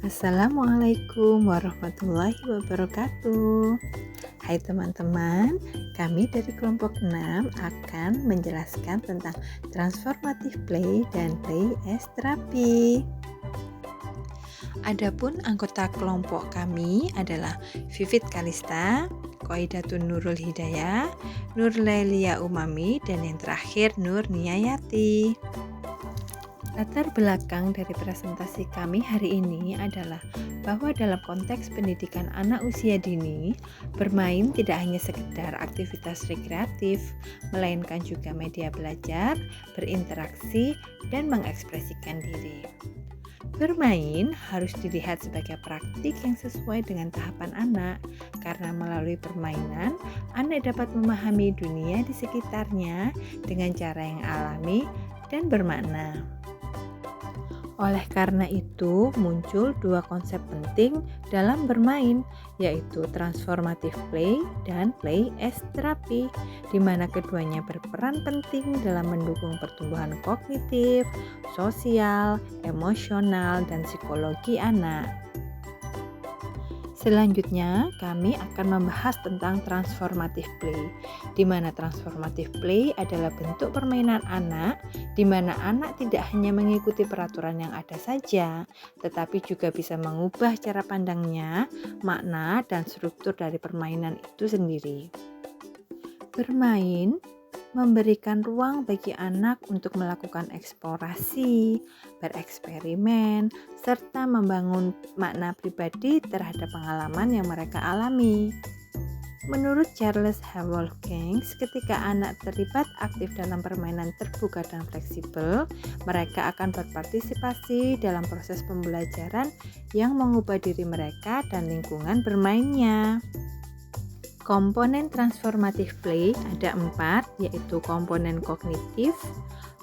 Assalamualaikum warahmatullahi wabarakatuh. Hai teman-teman, kami dari kelompok 6 akan menjelaskan tentang transformative play dan play as therapy. Adapun anggota kelompok kami adalah Vivit Kalista, Koidatun Nurul Hidayah, Nur Lelia Umami, dan yang terakhir Nur Niayati. Latar belakang dari presentasi kami hari ini adalah bahwa dalam konteks pendidikan anak usia dini, bermain tidak hanya sekedar aktivitas rekreatif, melainkan juga media belajar, berinteraksi, dan mengekspresikan diri. Bermain harus dilihat sebagai praktik yang sesuai dengan tahapan anak, karena melalui permainan, anak dapat memahami dunia di sekitarnya dengan cara yang alami dan bermakna. Oleh karena itu, muncul dua konsep penting dalam bermain, yaitu transformative play dan play as therapy, di mana keduanya berperan penting dalam mendukung pertumbuhan kognitif, sosial, emosional, dan psikologi anak. Selanjutnya, kami akan membahas tentang transformative play, di mana transformative play adalah bentuk permainan anak, di mana anak tidak hanya mengikuti peraturan yang ada saja, tetapi juga bisa mengubah cara pandangnya, makna, dan struktur dari permainan itu sendiri. Bermain memberikan ruang bagi anak untuk melakukan eksplorasi, bereksperimen, serta membangun makna pribadi terhadap pengalaman yang mereka alami. Menurut Charles Wolfgang, ketika anak terlibat aktif dalam permainan terbuka dan fleksibel, mereka akan berpartisipasi dalam proses pembelajaran yang mengubah diri mereka dan lingkungan bermainnya. Komponen transformative play ada 4, yaitu komponen kognitif,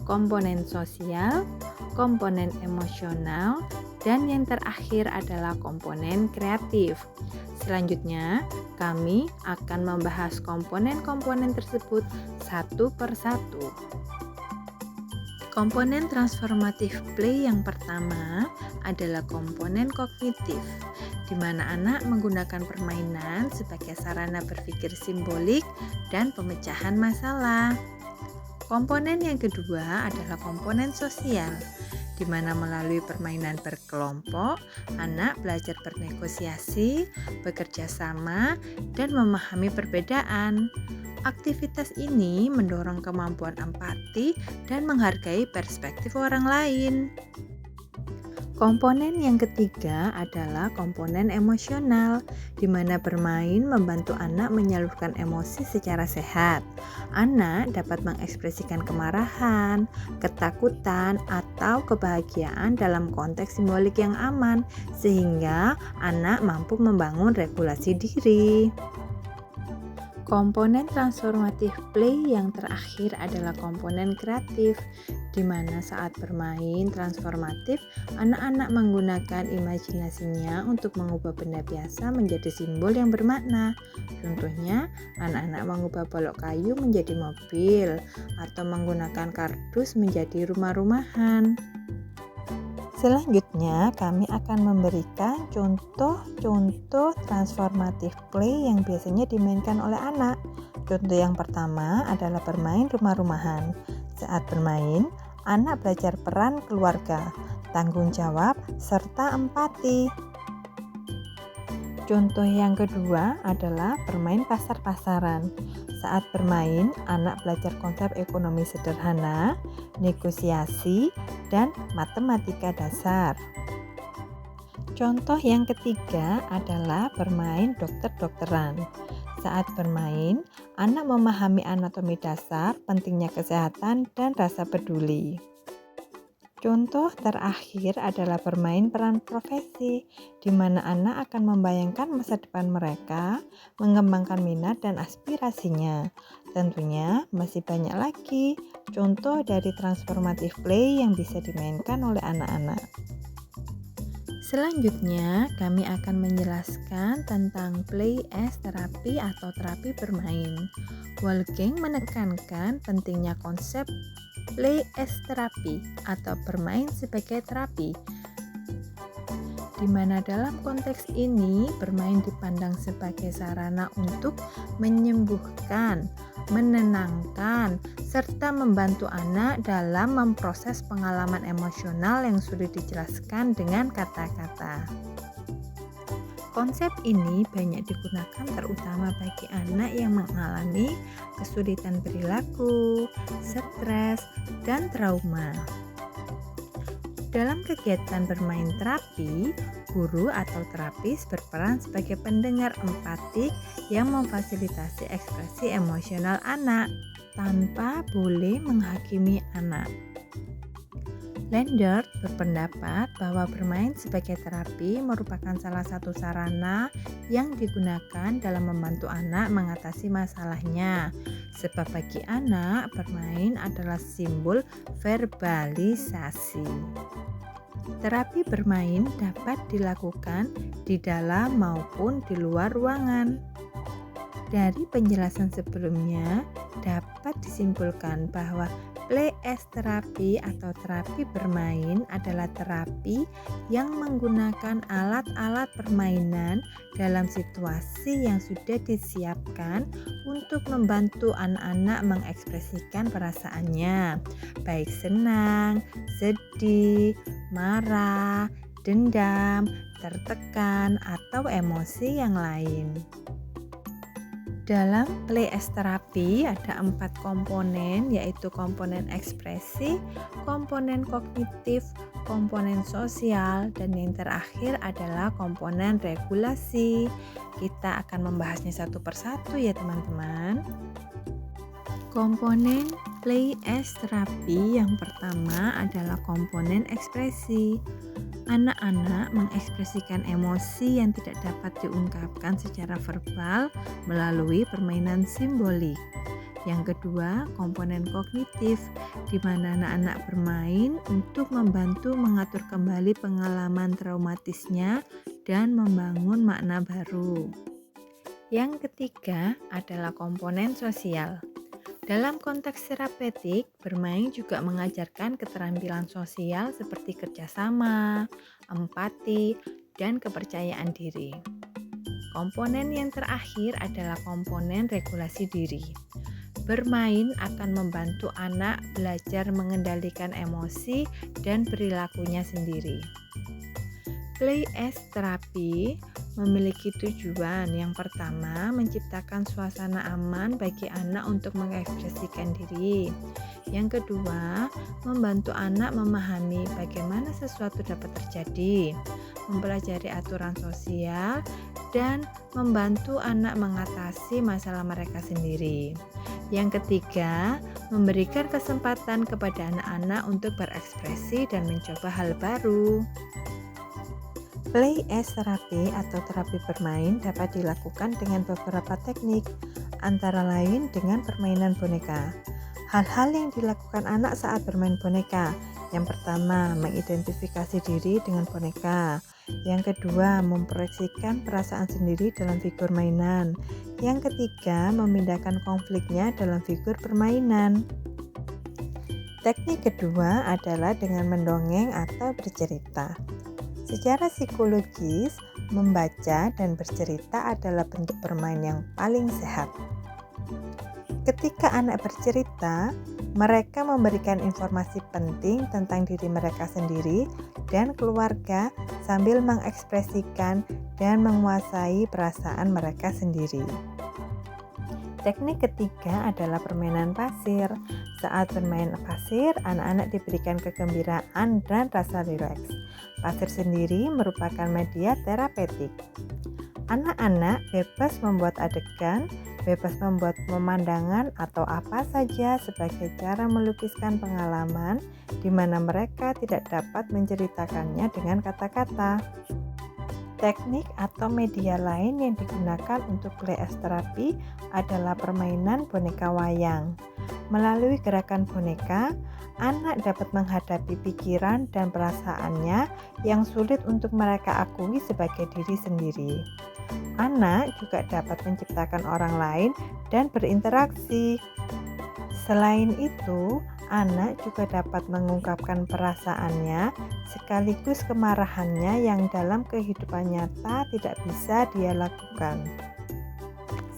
komponen sosial, komponen emosional, dan yang terakhir adalah komponen kreatif. Selanjutnya, kami akan membahas komponen-komponen tersebut satu per satu. Komponen transformative play yang pertama adalah komponen kognitif, di mana anak menggunakan permainan sebagai sarana berpikir simbolik dan pemecahan masalah. Komponen yang kedua adalah komponen sosial, di mana melalui permainan berkelompok, anak belajar bernegosiasi, bekerja sama, dan memahami perbedaan. Aktivitas ini mendorong kemampuan empati dan menghargai perspektif orang lain. Komponen yang ketiga adalah komponen emosional, di mana bermain membantu anak menyalurkan emosi secara sehat. Anak dapat mengekspresikan kemarahan, ketakutan, atau kebahagiaan dalam konteks simbolik yang aman, sehingga anak mampu membangun regulasi diri. Komponen transformative play yang terakhir adalah komponen kreatif, di mana saat bermain transformatif, anak-anak menggunakan imajinasinya untuk mengubah benda biasa menjadi simbol yang bermakna. Contohnya, anak-anak mengubah balok kayu menjadi mobil, atau menggunakan kardus menjadi rumah-rumahan. Selanjutnya, kami akan memberikan contoh-contoh transformative play yang biasanya dimainkan oleh anak. Contoh yang pertama adalah bermain rumah-rumahan. Saat bermain, anak belajar peran keluarga, tanggung jawab, serta empati. Contoh yang kedua adalah bermain pasar-pasaran. Saat bermain, anak belajar konsep ekonomi sederhana, negosiasi, dan matematika dasar. Contoh yang ketiga adalah bermain dokter-dokteran. Saat bermain, anak memahami anatomi dasar, pentingnya kesehatan, dan rasa peduli. Contoh terakhir adalah bermain peran profesi, di mana anak akan membayangkan masa depan mereka, mengembangkan minat dan aspirasinya. Tentunya masih banyak lagi contoh dari transformative play yang bisa dimainkan oleh anak-anak. Selanjutnya, kami akan menjelaskan tentang play as therapy atau terapi bermain. Wolfgang menekankan pentingnya konsep play as therapy atau bermain sebagai terapi. di mana dalam konteks ini bermain dipandang sebagai sarana untuk menyembuhkan, menenangkan, serta membantu anak dalam memproses pengalaman emosional yang sulit dijelaskan dengan kata-kata. Konsep ini banyak digunakan terutama bagi anak yang mengalami kesulitan perilaku, stres, dan trauma. Dalam kegiatan bermain terapi, guru atau terapis berperan sebagai pendengar empatik yang memfasilitasi ekspresi emosional anak tanpa boleh menghakimi anak. Landert berpendapat bahwa bermain sebagai terapi merupakan salah satu sarana yang digunakan dalam membantu anak mengatasi masalahnya. Sebab bagi anak, bermain adalah simbol verbalisasi. Terapi bermain dapat dilakukan di dalam maupun di luar ruangan. Dari penjelasan sebelumnya, dapat disimpulkan bahwa play as terapi atau terapi bermain adalah terapi yang menggunakan alat-alat permainan dalam situasi yang sudah disiapkan untuk membantu anak-anak mengekspresikan perasaannya, baik senang, sedih, marah, dendam, tertekan, atau emosi yang lain. Dalam play as terapi ada 4 komponen, yaitu komponen ekspresi, komponen kognitif, komponen sosial, dan yang terakhir adalah komponen regulasi. Kita akan membahasnya satu persatu ya teman-teman. Komponen play as terapi yang pertama adalah komponen ekspresi. Anak-anak mengekspresikan emosi yang tidak dapat diungkapkan secara verbal melalui permainan simbolik. Yang kedua, komponen kognitif, di mana anak-anak bermain untuk membantu mengatur kembali pengalaman traumatisnya dan membangun makna baru. Yang ketiga adalah komponen sosial. Dalam konteks terapeutik, bermain juga mengajarkan keterampilan sosial seperti kerjasama, empati, dan kepercayaan diri. Komponen yang terakhir adalah komponen regulasi diri. Bermain akan membantu anak belajar mengendalikan emosi dan perilakunya sendiri. Play as terapi memiliki tujuan. Yang pertama, menciptakan suasana aman bagi anak untuk mengekspresikan diri. Yang kedua, membantu anak memahami bagaimana sesuatu dapat terjadi, mempelajari aturan sosial, dan membantu anak mengatasi masalah mereka sendiri. Yang ketiga, memberikan kesempatan kepada anak-anak untuk berekspresi dan mencoba hal baru. Play as terapi atau terapi bermain dapat dilakukan dengan beberapa teknik, antara lain dengan permainan boneka. Hal-hal yang dilakukan anak saat bermain boneka. Yang pertama, mengidentifikasi diri dengan boneka. Yang kedua, memproyeksikan perasaan sendiri dalam figur mainan. Yang ketiga, memindahkan konfliknya dalam figur permainan. Teknik kedua adalah dengan mendongeng atau bercerita. Secara psikologis, membaca dan bercerita adalah bentuk bermain yang paling sehat. Ketika anak bercerita, mereka memberikan informasi penting tentang diri mereka sendiri dan keluarga sambil mengekspresikan dan menguasai perasaan mereka sendiri. Teknik ketiga adalah permainan pasir. Saat bermain pasir, anak-anak diberikan kegembiraan dan rasa rileks. Pasir sendiri merupakan media terapeutik. Anak-anak bebas membuat adegan, bebas membuat pemandangan atau apa saja sebagai cara melukiskan pengalaman di mana mereka tidak dapat menceritakannya dengan kata-kata. Teknik atau media lain yang digunakan untuk play as terapi adalah permainan boneka wayang. Melalui gerakan boneka, anak dapat menghadapi pikiran dan perasaannya yang sulit untuk mereka akui sebagai diri sendiri. Anak juga dapat menciptakan orang lain dan berinteraksi. Selain itu, Anak juga dapat mengungkapkan perasaannya sekaligus kemarahannya yang dalam kehidupan nyata tidak bisa dia lakukan.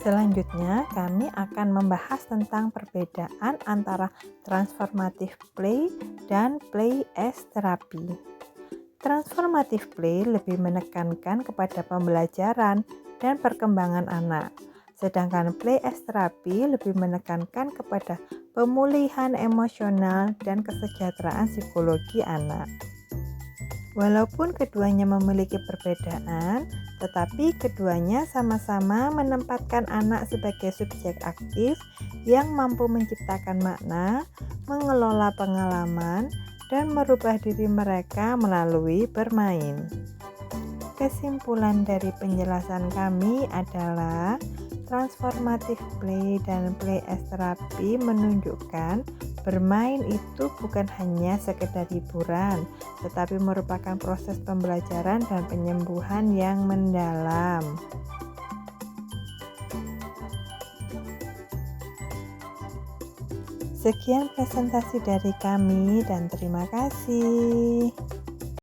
Selanjutnya, kami akan membahas tentang perbedaan antara transformative play dan play as therapy. Transformative play lebih menekankan kepada pembelajaran dan perkembangan anak, sedangkan play as therapy lebih menekankan kepada pemulihan emosional dan kesejahteraan psikologi anak. Walaupun keduanya memiliki perbedaan, tetapi keduanya sama-sama menempatkan anak sebagai subjek aktif yang mampu menciptakan makna, mengelola pengalaman, dan merubah diri mereka melalui bermain. Kesimpulan dari penjelasan kami adalah transformative play dan play as therapy menunjukkan bermain itu bukan hanya sekedar hiburan, tetapi merupakan proses pembelajaran dan penyembuhan yang mendalam. Sekian presentasi dari kami dan terima kasih.